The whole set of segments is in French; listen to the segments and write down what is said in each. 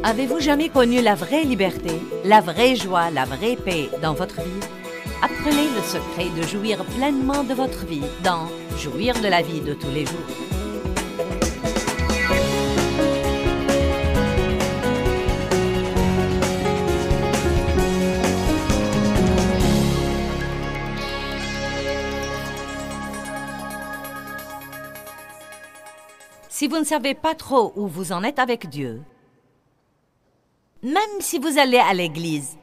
Avez-vous jamais connu la vraie liberté, la vraie joie, la vraie paix dans votre vie? Apprenez le secret de jouir pleinement de votre vie dans Jouir de la vie de tous les jours. Si vous ne savez pas trop où vous en êtes avec Dieu, même si vous allez à l'église,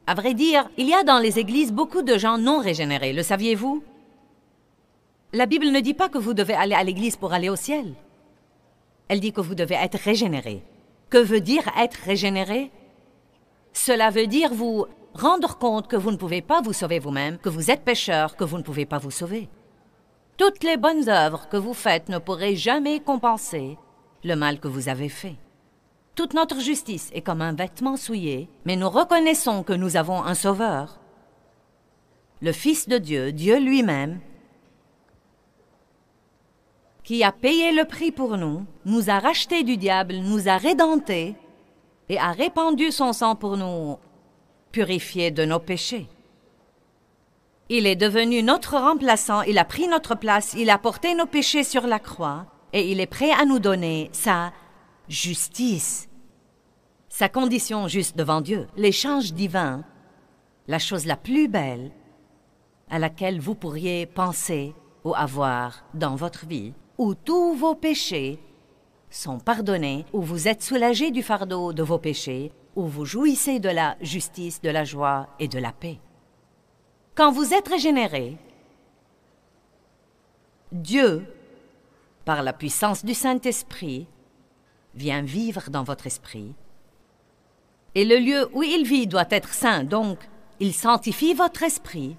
à vrai dire, il y a dans les églises beaucoup de gens non régénérés, le saviez-vous? La Bible ne dit pas que vous devez aller à l'église pour aller au ciel. Elle dit que vous devez être régénéré. Que veut dire être régénéré? Cela veut dire vous rendre compte que vous ne pouvez pas vous sauver vous-même, que vous êtes pécheur, que vous ne pouvez pas vous sauver. Toutes les bonnes œuvres que vous faites ne pourraient jamais compenser le mal que vous avez fait. Toute notre justice est comme un vêtement souillé, mais nous reconnaissons que nous avons un Sauveur, le Fils de Dieu, Dieu lui-même, qui a payé le prix pour nous a rachetés du diable, nous a rédemptés et a répandu son sang pour nous purifier de nos péchés. Il est devenu notre remplaçant, il a pris notre place, il a porté nos péchés sur la croix et il est prêt à nous donner sa justice, sa condition juste devant Dieu, l'échange divin, la chose la plus belle à laquelle vous pourriez penser ou avoir dans votre vie, où tous vos péchés sont pardonnés, où vous êtes soulagés du fardeau de vos péchés, où vous jouissez de la justice, de la joie et de la paix. Quand vous êtes régénérés, Dieu, par la puissance du Saint-Esprit, vient vivre dans votre esprit. Et le lieu où il vit doit être saint, donc il sanctifie votre esprit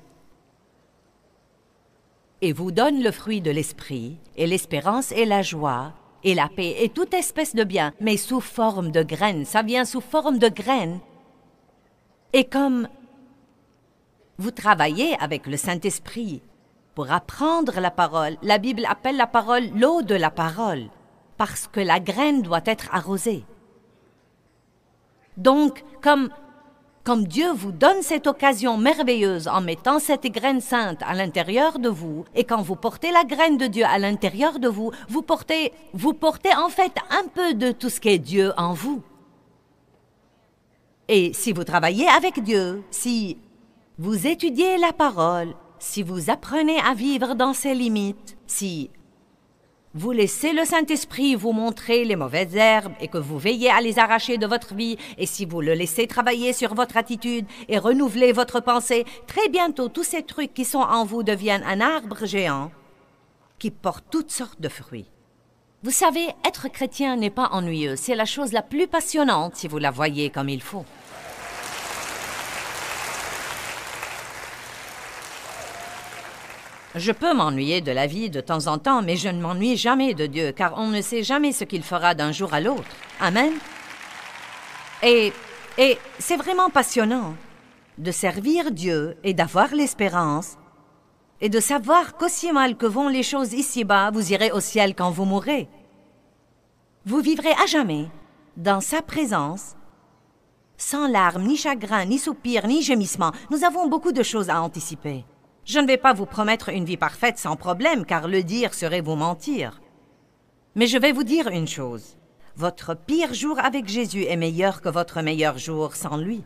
et vous donne le fruit de l'esprit, et l'espérance et la joie, et la paix, et toute espèce de bien, mais sous forme de graines. Ça vient sous forme de graines. Et comme vous travaillez avec le Saint-Esprit pour apprendre la parole, la Bible appelle la parole l'eau de la parole, parce que la graine doit être arrosée. Donc, comme Dieu vous donne cette occasion merveilleuse en mettant cette graine sainte à l'intérieur de vous, et quand vous portez la graine de Dieu à l'intérieur de vous, vous portez en fait un peu de tout ce qu'est Dieu en vous. Et si vous travaillez avec Dieu, si vous étudiez la parole, si vous apprenez à vivre dans ses limites, si vous laissez le Saint-Esprit vous montrer les mauvaises herbes et que vous veillez à les arracher de votre vie, et si vous le laissez travailler sur votre attitude et renouveler votre pensée, très bientôt tous ces trucs qui sont en vous deviennent un arbre géant qui porte toutes sortes de fruits. Vous savez, être chrétien n'est pas ennuyeux, c'est la chose la plus passionnante si vous la voyez comme il faut. Je peux m'ennuyer de la vie de temps en temps, mais je ne m'ennuie jamais de Dieu, car on ne sait jamais ce qu'il fera d'un jour à l'autre. Amen. Et c'est vraiment passionnant de servir Dieu et d'avoir l'espérance et de savoir qu'aussi mal que vont les choses ici-bas, vous irez au ciel quand vous mourrez. Vous vivrez à jamais dans sa présence, sans larmes, ni chagrin, ni soupir, ni gémissement. Nous avons beaucoup de choses à anticiper. Je ne vais pas vous promettre une vie parfaite sans problème, car le dire serait vous mentir. Mais je vais vous dire une chose. Votre pire jour avec Jésus est meilleur que votre meilleur jour sans lui.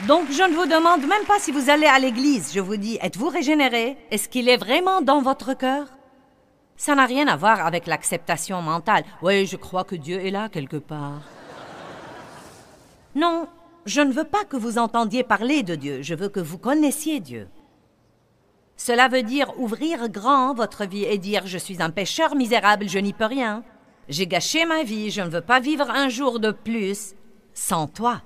Donc, je ne vous demande même pas si vous allez à l'église. Je vous dis, êtes-vous régénéré? Est-ce qu'il est vraiment dans votre cœur? Ça n'a rien à voir avec l'acceptation mentale. Oui, je crois que Dieu est là quelque part. Non. Je ne veux pas que vous entendiez parler de Dieu, je veux que vous connaissiez Dieu. Cela veut dire ouvrir grand votre vie et dire « Je suis un pécheur misérable, je n'y peux rien. J'ai gâché ma vie, je ne veux pas vivre un jour de plus sans toi. »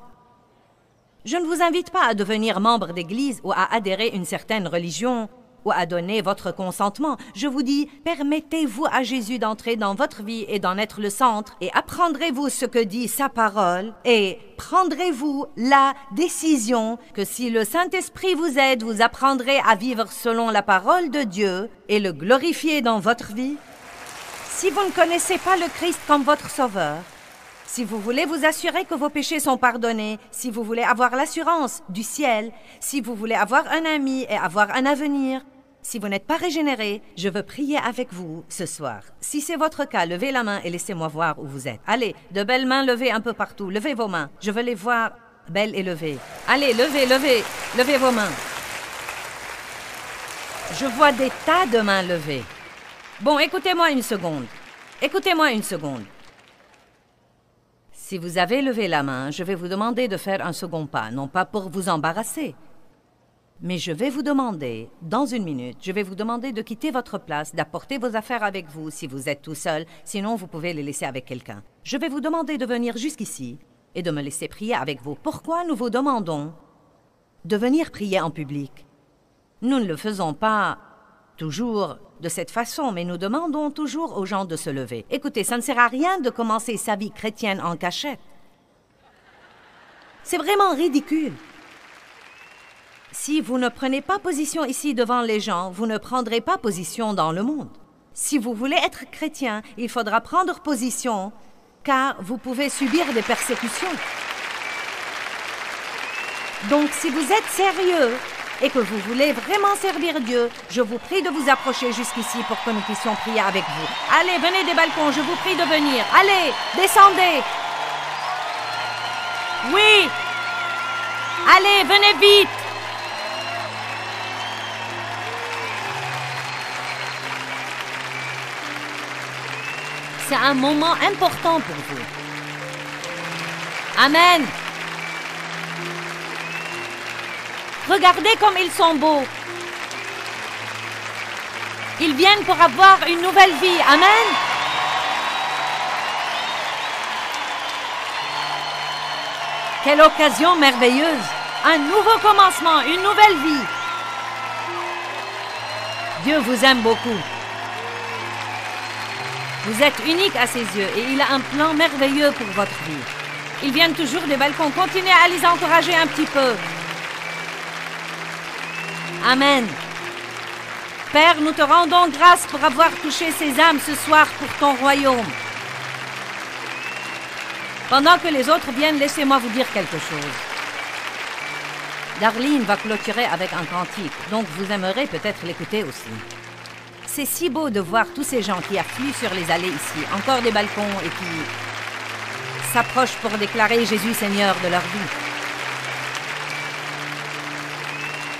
Je ne vous invite pas à devenir membre d'église ou à adhérer à une certaine religion ou à donner votre consentement. Je vous dis, permettez-vous à Jésus d'entrer dans votre vie et d'en être le centre, et apprendrez-vous ce que dit sa parole, et prendrez-vous la décision que si le Saint-Esprit vous aide, vous apprendrez à vivre selon la parole de Dieu et le glorifier dans votre vie. Si vous ne connaissez pas le Christ comme votre sauveur, si vous voulez vous assurer que vos péchés sont pardonnés, si vous voulez avoir l'assurance du ciel, si vous voulez avoir un ami et avoir un avenir, si vous n'êtes pas régénéré, je veux prier avec vous ce soir. Si c'est votre cas, levez la main et laissez-moi voir où vous êtes. Allez, de belles mains levées un peu partout. Levez vos mains. Je veux les voir belles et levées. Allez, levez vos mains. Je vois des tas de mains levées. Bon, écoutez-moi une seconde. Écoutez-moi une seconde. Si vous avez levé la main, je vais vous demander de faire un second pas, non pas pour vous embarrasser. Mais je vais vous demander, dans une minute, je vais vous demander de quitter votre place, d'apporter vos affaires avec vous si vous êtes tout seul, sinon vous pouvez les laisser avec quelqu'un. Je vais vous demander de venir jusqu'ici et de me laisser prier avec vous. Pourquoi nous vous demandons de venir prier en public? Nous ne le faisons pas toujours de cette façon, mais nous demandons toujours aux gens de se lever. Écoutez, ça ne sert à rien de commencer sa vie chrétienne en cachette. C'est vraiment ridicule. Si vous ne prenez pas position ici devant les gens, vous ne prendrez pas position dans le monde. Si vous voulez être chrétien, il faudra prendre position, car vous pouvez subir des persécutions. Donc, si vous êtes sérieux et que vous voulez vraiment servir Dieu, je vous prie de vous approcher jusqu'ici pour que nous puissions prier avec vous. Allez, venez des balcons, je vous prie de venir. Allez, descendez. Oui. Allez, venez vite. C'est un moment important pour vous. Amen. Regardez comme ils sont beaux. Ils viennent pour avoir une nouvelle vie. Amen. Quelle occasion merveilleuse. Un nouveau commencement, une nouvelle vie. Dieu vous aime beaucoup. Vous êtes unique à ses yeux et il a un plan merveilleux pour votre vie. Ils viennent toujours des balcons. Continuez à les encourager un petit peu. Amen. Père, nous te rendons grâce pour avoir touché ces âmes ce soir pour ton royaume. Pendant que les autres viennent, laissez-moi vous dire quelque chose. Darlene va clôturer avec un cantique, donc vous aimerez peut-être l'écouter aussi. C'est si beau de voir tous ces gens qui affluent sur les allées ici, encore des balcons et qui s'approchent pour déclarer Jésus Seigneur de leur vie.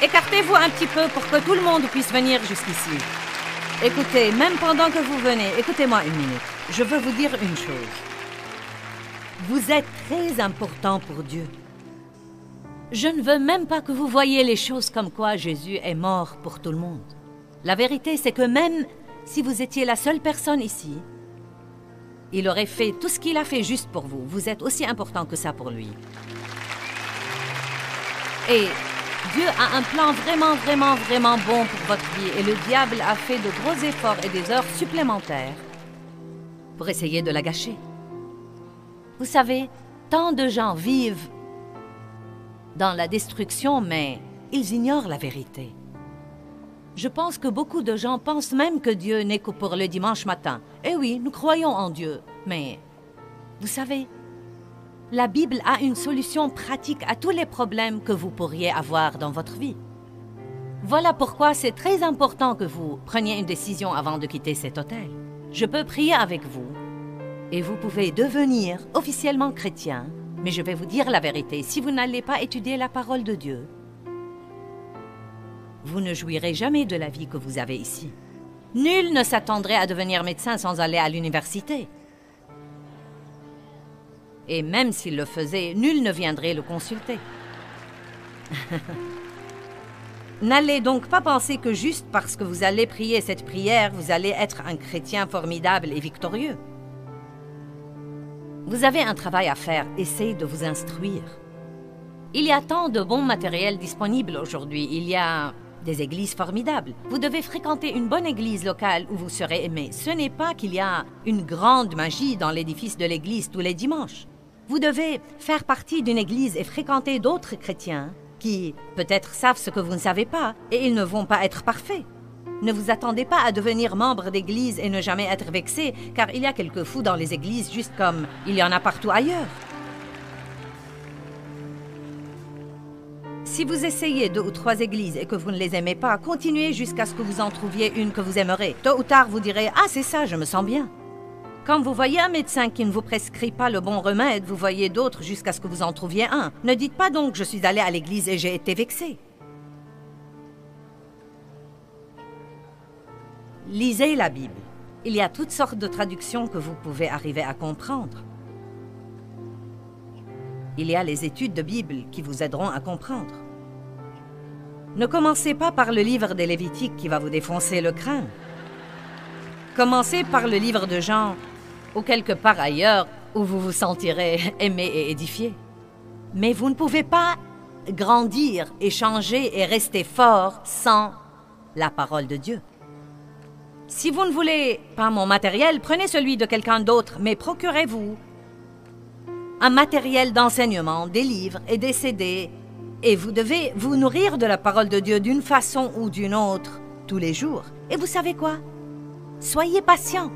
Écartez-vous un petit peu pour que tout le monde puisse venir jusqu'ici. Écoutez, même pendant que vous venez, écoutez-moi une minute. Je veux vous dire une chose. Vous êtes très important pour Dieu. Je ne veux même pas que vous voyiez les choses comme quoi Jésus est mort pour tout le monde. La vérité, c'est que même si vous étiez la seule personne ici, il aurait fait tout ce qu'il a fait juste pour vous. Vous êtes aussi important que ça pour lui. Et Dieu a un plan vraiment bon pour votre vie et le diable a fait de gros efforts et des heures supplémentaires pour essayer de la gâcher. Vous savez, tant de gens vivent dans la destruction, mais ils ignorent la vérité. Je pense que beaucoup de gens pensent même que Dieu n'est que pour le dimanche matin. Eh oui, nous croyons en Dieu, mais vous savez, la Bible a une solution pratique à tous les problèmes que vous pourriez avoir dans votre vie. Voilà pourquoi c'est très important que vous preniez une décision avant de quitter cet hôtel. Je peux prier avec vous et vous pouvez devenir officiellement chrétien, mais je vais vous dire la vérité, si vous n'allez pas étudier la parole de Dieu, vous ne jouirez jamais de la vie que vous avez ici. Nul ne s'attendrait à devenir médecin sans aller à l'université. Et même s'il le faisait, nul ne viendrait le consulter. N'allez donc pas penser que juste parce que vous allez prier cette prière, vous allez être un chrétien formidable et victorieux. Vous avez un travail à faire, essayez de vous instruire. Il y a tant de bons matériels disponibles aujourd'hui. Il y a des églises formidables. Vous devez fréquenter une bonne église locale où vous serez aimé. Ce n'est pas qu'il y a une grande magie dans l'édifice de l'église tous les dimanches. Vous devez faire partie d'une église et fréquenter d'autres chrétiens qui, peut-être, savent ce que vous ne savez pas et ils ne vont pas être parfaits. Ne vous attendez pas à devenir membre d'église et ne jamais être vexé, car il y a quelques fous dans les églises, juste comme il y en a partout ailleurs. Si vous essayez 2 ou 3 églises et que vous ne les aimez pas, continuez jusqu'à ce que vous en trouviez une que vous aimerez. Tôt ou tard, vous direz « Ah, c'est ça, je me sens bien ». Quand vous voyez un médecin qui ne vous prescrit pas le bon remède, vous voyez d'autres jusqu'à ce que vous en trouviez un. Ne dites pas donc « Je suis allé à l'église et j'ai été vexé ». Lisez la Bible. Il y a toutes sortes de traductions que vous pouvez arriver à comprendre. Il y a les études de Bible qui vous aideront à comprendre. Ne commencez pas par le livre des Lévitiques qui va vous défoncer le crâne. Commencez par le livre de Jean ou quelque part ailleurs où vous vous sentirez aimé et édifié. Mais vous ne pouvez pas grandir et changer et rester fort sans la parole de Dieu. Si vous ne voulez pas mon matériel, prenez celui de quelqu'un d'autre, mais procurez-vous un matériel d'enseignement, des livres et des CD, et vous devez vous nourrir de la parole de Dieu d'une façon ou d'une autre tous les jours. Et vous savez quoi? Soyez patient.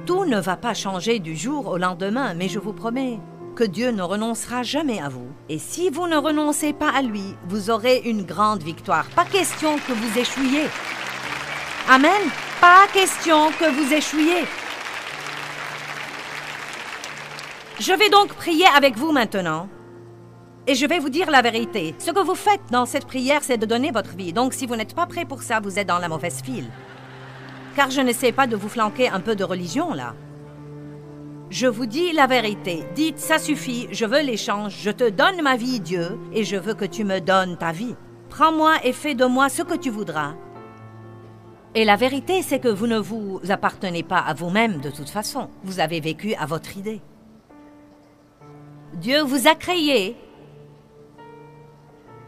Tout ne va pas changer du jour au lendemain, mais je vous promets que Dieu ne renoncera jamais à vous. Et si vous ne renoncez pas à lui, vous aurez une grande victoire. Pas question que vous échouiez. Amen. Pas question que vous échouiez. Je vais donc prier avec vous maintenant. Et je vais vous dire la vérité. Ce que vous faites dans cette prière, c'est de donner votre vie. Donc, si vous n'êtes pas prêt pour ça, vous êtes dans la mauvaise file. Car je n'essaie pas de vous flanquer un peu de religion, là. Je vous dis la vérité. Dites, ça suffit, je veux l'échange. Je te donne ma vie, Dieu, et je veux que tu me donnes ta vie. Prends-moi et fais de moi ce que tu voudras. Et la vérité, c'est que vous ne vous appartenez pas à vous-même de toute façon. Vous avez vécu à votre idée. Dieu vous a créé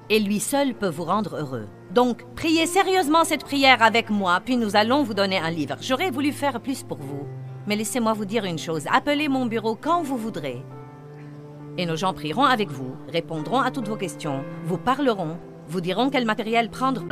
et lui seul peut vous rendre heureux. Donc, priez sérieusement cette prière avec moi, puis nous allons vous donner un livre. J'aurais voulu faire plus pour vous, mais laissez-moi vous dire une chose. Appelez mon bureau quand vous voudrez. Et nos gens prieront avec vous, répondront à toutes vos questions, vous parleront, vous diront quel matériel prendre.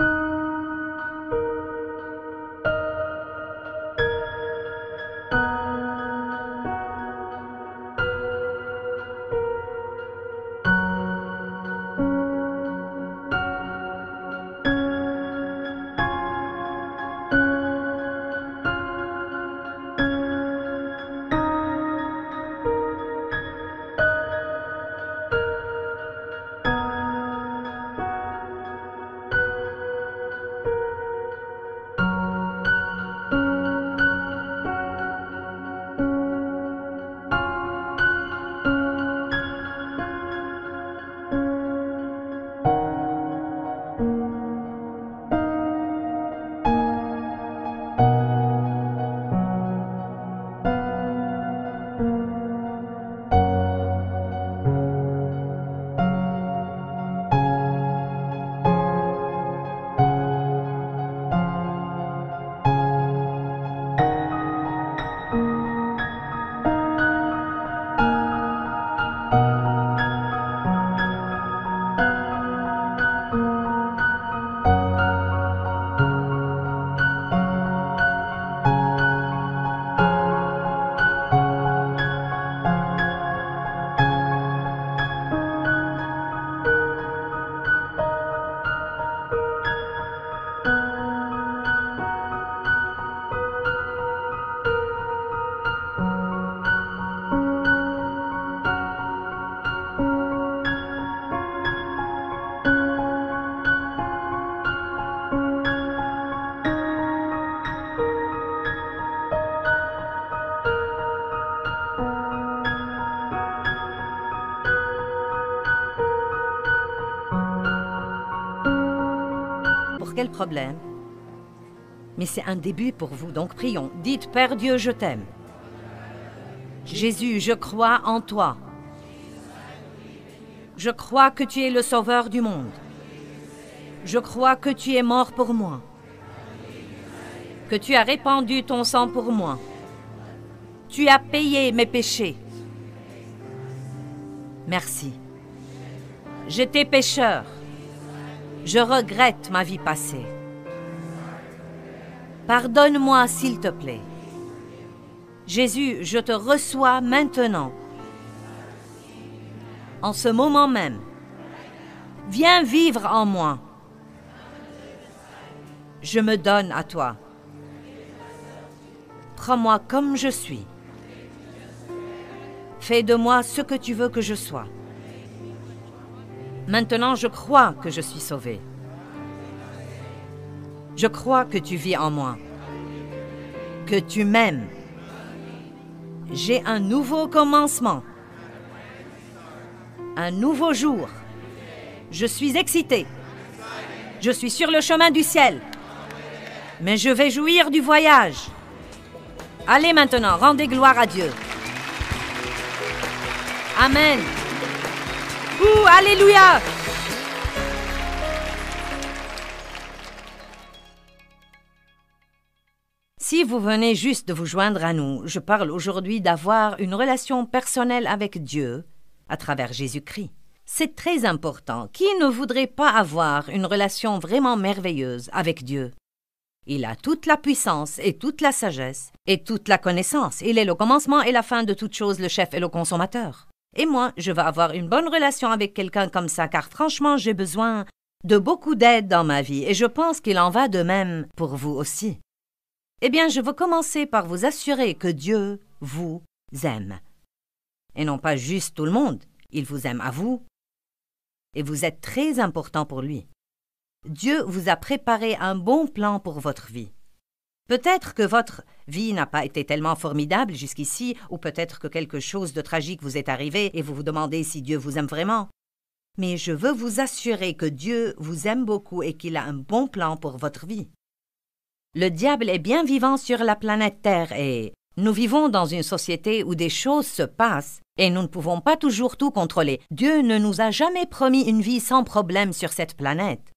Quel problème? Mais c'est un début pour vous, donc prions. Dites, Père Dieu, je t'aime. Jésus, je crois en toi. Je crois que tu es le sauveur du monde. Je crois que tu es mort pour moi, que tu as répandu ton sang pour moi. Tu as payé mes péchés. Merci. J'étais pécheur. Je regrette ma vie passée. Pardonne-moi, s'il te plaît. Jésus, je te reçois maintenant. En ce moment même. Viens vivre en moi. Je me donne à toi. Prends-moi comme je suis. Fais de moi ce que tu veux que je sois. Maintenant, je crois que je suis sauvé. Je crois que tu vis en moi, que tu m'aimes. J'ai un nouveau commencement, un nouveau jour. Je suis excité. Je suis sur le chemin du ciel. Mais je vais jouir du voyage. Allez maintenant, rendez gloire à Dieu. Amen. Ouh, alléluia! Si vous venez juste de vous joindre à nous, je parle aujourd'hui d'avoir une relation personnelle avec Dieu à travers Jésus-Christ. C'est très important. Qui ne voudrait pas avoir une relation vraiment merveilleuse avec Dieu? Il a toute la puissance et toute la sagesse et toute la connaissance. Il est le commencement et la fin de toute chose, le chef et le consommateur. Et moi, je veux avoir une bonne relation avec quelqu'un comme ça, car franchement, j'ai besoin de beaucoup d'aide dans ma vie, et je pense qu'il en va de même pour vous aussi. Eh bien, je veux commencer par vous assurer que Dieu vous aime. Et non pas juste tout le monde, il vous aime à vous, et vous êtes très important pour lui. Dieu vous a préparé un bon plan pour votre vie. Peut-être que votre vie n'a pas été tellement formidable jusqu'ici, ou peut-être que quelque chose de tragique vous est arrivé et vous vous demandez si Dieu vous aime vraiment. Mais je veux vous assurer que Dieu vous aime beaucoup et qu'il a un bon plan pour votre vie. Le diable est bien vivant sur la planète Terre et nous vivons dans une société où des choses se passent et nous ne pouvons pas toujours tout contrôler. Dieu ne nous a jamais promis une vie sans problème sur cette planète,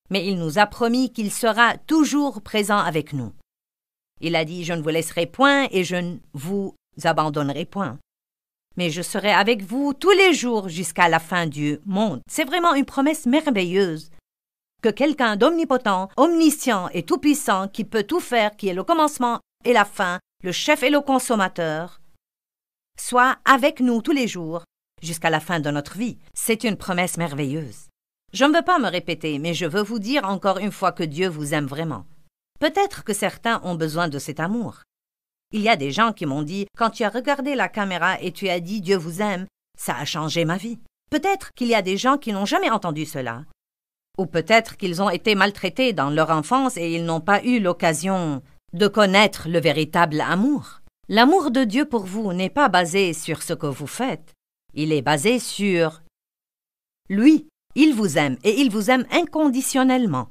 mais il nous a promis qu'il sera toujours présent avec nous. Il a dit « Je ne vous laisserai point et je ne vous abandonnerai point. Mais je serai avec vous tous les jours jusqu'à la fin du monde. » C'est vraiment une promesse merveilleuse que quelqu'un d'omnipotent, omniscient et tout-puissant qui peut tout faire, qui est le commencement et la fin, le chef et le consommateur, soit avec nous tous les jours jusqu'à la fin de notre vie. C'est une promesse merveilleuse. Je ne veux pas me répéter, mais je veux vous dire encore une fois que Dieu vous aime vraiment. Peut-être que certains ont besoin de cet amour. Il y a des gens qui m'ont dit « Quand tu as regardé la caméra et tu as dit « Dieu vous aime », ça a changé ma vie. » Peut-être qu'il y a des gens qui n'ont jamais entendu cela. Ou peut-être qu'ils ont été maltraités dans leur enfance et ils n'ont pas eu l'occasion de connaître le véritable amour. L'amour de Dieu pour vous n'est pas basé sur ce que vous faites. Il est basé sur lui. Il vous aime et il vous aime inconditionnellement.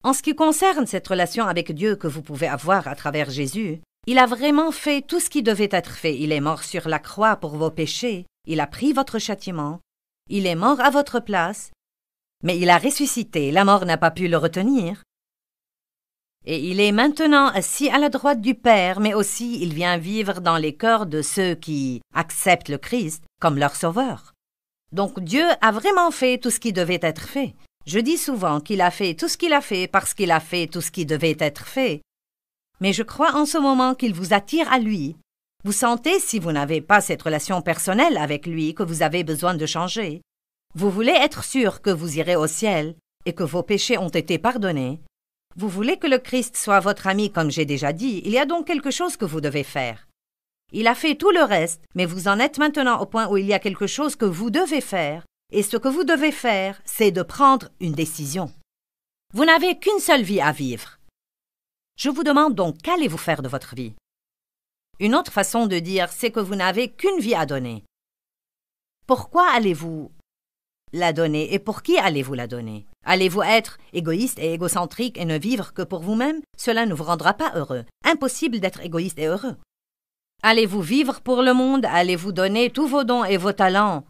En ce qui concerne cette relation avec Dieu que vous pouvez avoir à travers Jésus, il a vraiment fait tout ce qui devait être fait. Il est mort sur la croix pour vos péchés, il a pris votre châtiment, il est mort à votre place, mais il a ressuscité, la mort n'a pas pu le retenir. Et il est maintenant assis à la droite du Père, mais aussi il vient vivre dans les cœurs de ceux qui acceptent le Christ comme leur sauveur. Donc Dieu a vraiment fait tout ce qui devait être fait. Je dis souvent qu'il a fait tout ce qu'il a fait parce qu'il a fait tout ce qui devait être fait. Mais je crois en ce moment qu'il vous attire à lui. Vous sentez, si vous n'avez pas cette relation personnelle avec lui, que vous avez besoin de changer. Vous voulez être sûr que vous irez au ciel et que vos péchés ont été pardonnés. Vous voulez que le Christ soit votre ami, comme j'ai déjà dit. Il y a donc quelque chose que vous devez faire. Il a fait tout le reste, mais vous en êtes maintenant au point où il y a quelque chose que vous devez faire. Et ce que vous devez faire, c'est de prendre une décision. Vous n'avez qu'une seule vie à vivre. Je vous demande donc, qu'allez-vous faire de votre vie? Une autre façon de dire, c'est que vous n'avez qu'une vie à donner. Pourquoi allez-vous la donner et pour qui allez-vous la donner? Allez-vous être égoïste et égocentrique et ne vivre que pour vous-même? Cela ne vous rendra pas heureux. Impossible d'être égoïste et heureux. Allez-vous vivre pour le monde? Allez-vous donner tous vos dons et vos talents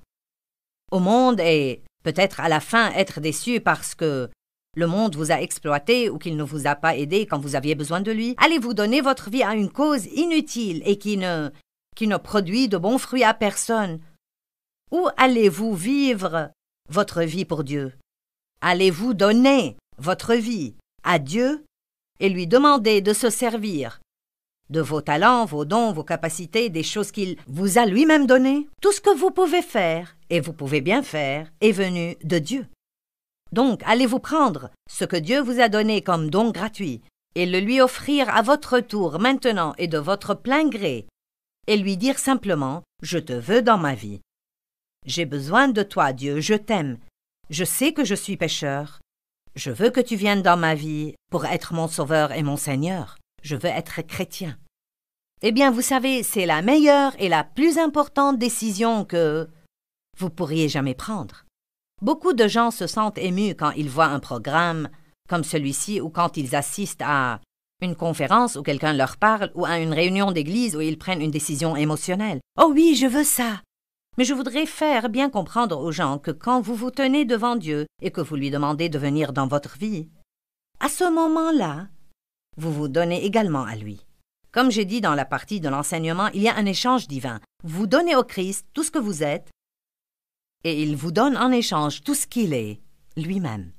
au monde et peut-être à la fin être déçu parce que le monde vous a exploité ou qu'il ne vous a pas aidé quand vous aviez besoin de lui? Allez-vous donner votre vie à une cause inutile et qui ne produit de bons fruits à personne? Ou allez-vous vivre votre vie pour Dieu? Allez-vous donner votre vie à Dieu et lui demander de se servir de vos talents, vos dons, vos capacités, des choses qu'il vous a lui-même données? Tout ce que vous pouvez faire, et vous pouvez bien faire, est venu de Dieu. Donc, allez-vous prendre ce que Dieu vous a donné comme don gratuit et le lui offrir à votre tour maintenant et de votre plein gré et lui dire simplement « Je te veux dans ma vie. J'ai besoin de toi, Dieu, je t'aime. Je sais que je suis pécheur. Je veux que tu viennes dans ma vie pour être mon sauveur et mon Seigneur. Je veux être chrétien. » Eh bien, vous savez, c'est la meilleure et la plus importante décision que vous pourriez jamais prendre. Beaucoup de gens se sentent émus quand ils voient un programme comme celui-ci ou quand ils assistent à une conférence où quelqu'un leur parle ou à une réunion d'église où ils prennent une décision émotionnelle. « Oh oui, je veux ça! » Mais je voudrais faire bien comprendre aux gens que quand vous vous tenez devant Dieu et que vous lui demandez de venir dans votre vie, à ce moment-là, vous vous donnez également à lui. Comme j'ai dit dans la partie de l'enseignement, il y a un échange divin. Vous donnez au Christ tout ce que vous êtes et il vous donne en échange tout ce qu'il est, lui-même.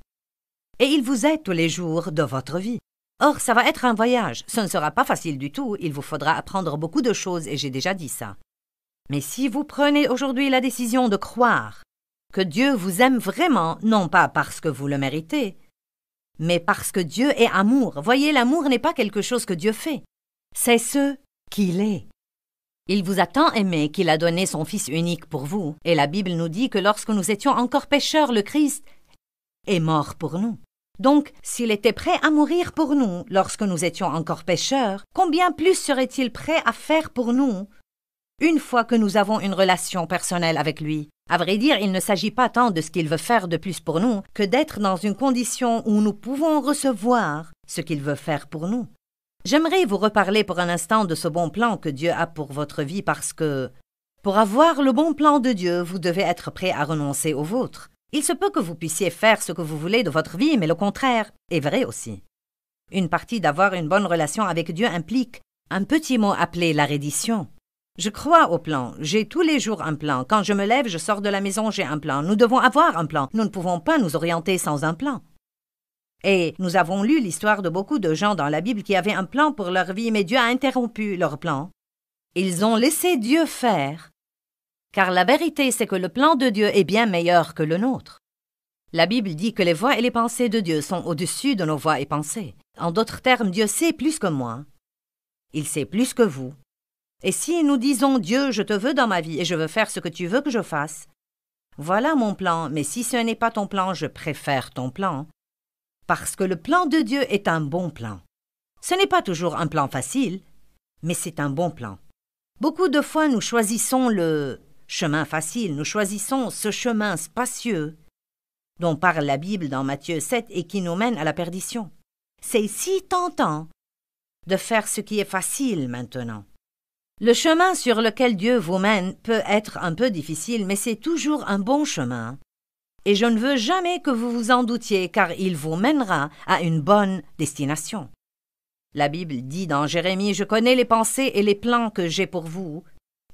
Et il vous aide tous les jours de votre vie. Or, ça va être un voyage. Ce ne sera pas facile du tout. Il vous faudra apprendre beaucoup de choses et j'ai déjà dit ça. Mais si vous prenez aujourd'hui la décision de croire que Dieu vous aime vraiment, non pas parce que vous le méritez, mais parce que Dieu est amour. Voyez, l'amour n'est pas quelque chose que Dieu fait. C'est ce qu'il est. Il vous a tant aimé qu'il a donné son Fils unique pour vous. Et la Bible nous dit que lorsque nous étions encore pécheurs, le Christ est mort pour nous. Donc, s'il était prêt à mourir pour nous lorsque nous étions encore pécheurs, combien plus serait-il prêt à faire pour nous une fois que nous avons une relation personnelle avec lui? À vrai dire, il ne s'agit pas tant de ce qu'il veut faire de plus pour nous que d'être dans une condition où nous pouvons recevoir ce qu'il veut faire pour nous. J'aimerais vous reparler pour un instant de ce bon plan que Dieu a pour votre vie parce que, pour avoir le bon plan de Dieu, vous devez être prêt à renoncer au vôtre. Il se peut que vous puissiez faire ce que vous voulez de votre vie, mais le contraire est vrai aussi. Une partie d'avoir une bonne relation avec Dieu implique un petit mot appelé la reddition. Je crois au plan. J'ai tous les jours un plan. Quand je me lève, je sors de la maison, j'ai un plan. Nous devons avoir un plan. Nous ne pouvons pas nous orienter sans un plan. Et nous avons lu l'histoire de beaucoup de gens dans la Bible qui avaient un plan pour leur vie, mais Dieu a interrompu leur plan. Ils ont laissé Dieu faire, car la vérité, c'est que le plan de Dieu est bien meilleur que le nôtre. La Bible dit que les voies et les pensées de Dieu sont au-dessus de nos voies et pensées. En d'autres termes, Dieu sait plus que moi. Il sait plus que vous. Et si nous disons « Dieu, je te veux dans ma vie et je veux faire ce que tu veux que je fasse », voilà mon plan, mais si ce n'est pas ton plan, je préfère ton plan. Parce que le plan de Dieu est un bon plan. Ce n'est pas toujours un plan facile, mais c'est un bon plan. Beaucoup de fois, nous choisissons le chemin facile, nous choisissons ce chemin spacieux dont parle la Bible dans Matthieu 7 et qui nous mène à la perdition. C'est si tentant de faire ce qui est facile maintenant. Le chemin sur lequel Dieu vous mène peut être un peu difficile, mais c'est toujours un bon chemin. Et je ne veux jamais que vous vous en doutiez, car il vous mènera à une bonne destination. La Bible dit dans Jérémie « Je connais les pensées et les plans que j'ai pour vous,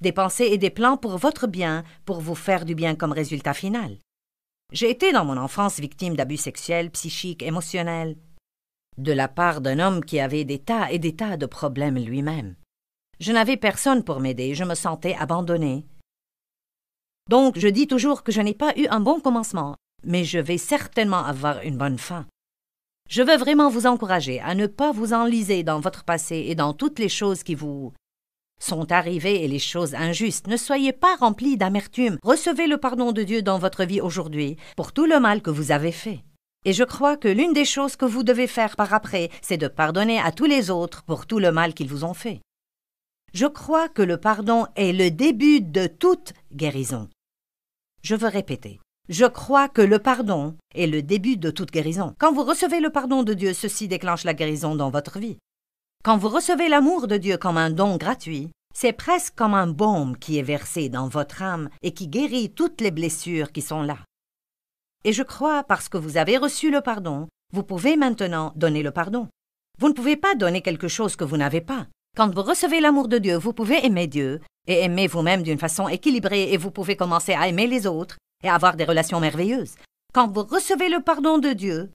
des pensées et des plans pour votre bien, pour vous faire du bien comme résultat final. » J'ai été dans mon enfance victime d'abus sexuels, psychiques, émotionnels, de la part d'un homme qui avait des tas et des tas de problèmes lui-même. Je n'avais personne pour m'aider, je me sentais abandonnée. Donc, je dis toujours que je n'ai pas eu un bon commencement, mais je vais certainement avoir une bonne fin. Je veux vraiment vous encourager à ne pas vous enliser dans votre passé et dans toutes les choses qui vous sont arrivées et les choses injustes. Ne soyez pas remplis d'amertume. Recevez le pardon de Dieu dans votre vie aujourd'hui pour tout le mal que vous avez fait. Et je crois que l'une des choses que vous devez faire par après, c'est de pardonner à tous les autres pour tout le mal qu'ils vous ont fait. Je crois que le pardon est le début de toute guérison. Je veux répéter. Je crois que le pardon est le début de toute guérison. Quand vous recevez le pardon de Dieu, ceci déclenche la guérison dans votre vie. Quand vous recevez l'amour de Dieu comme un don gratuit, c'est presque comme un baume qui est versé dans votre âme et qui guérit toutes les blessures qui sont là. Et je crois, parce que vous avez reçu le pardon, Vous pouvez maintenant donner le pardon. Vous ne pouvez pas donner quelque chose que vous n'avez pas. Quand vous recevez l'amour de Dieu, vous pouvez aimer Dieu et aimer vous-même d'une façon équilibrée et vous pouvez commencer à aimer les autres et avoir des relations merveilleuses. Quand vous recevez le pardon de Dieu,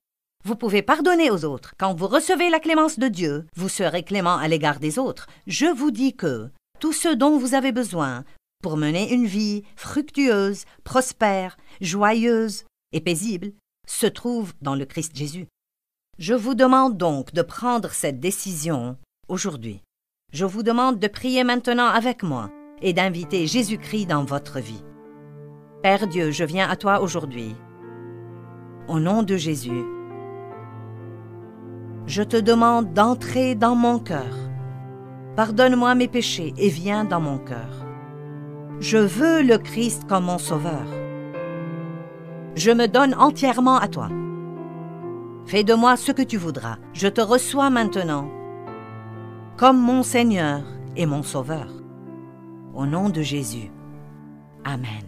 vous pouvez pardonner aux autres. Quand vous recevez la clémence de Dieu, vous serez clément à l'égard des autres. Je vous dis que tout ce dont vous avez besoin pour mener une vie fructueuse, prospère, joyeuse et paisible se trouve dans le Christ Jésus. Je vous demande donc de prendre cette décision aujourd'hui. Je vous demande de prier maintenant avec moi et d'inviter Jésus-Christ dans votre vie. Père Dieu, je viens à toi aujourd'hui. Au nom de Jésus, je te demande d'entrer dans mon cœur. Pardonne-moi mes péchés et viens dans mon cœur. Je veux le Christ comme mon sauveur. Je me donne entièrement à toi. Fais de moi ce que tu voudras. Je te reçois maintenant comme mon Seigneur et mon Sauveur. Au nom de Jésus. Amen.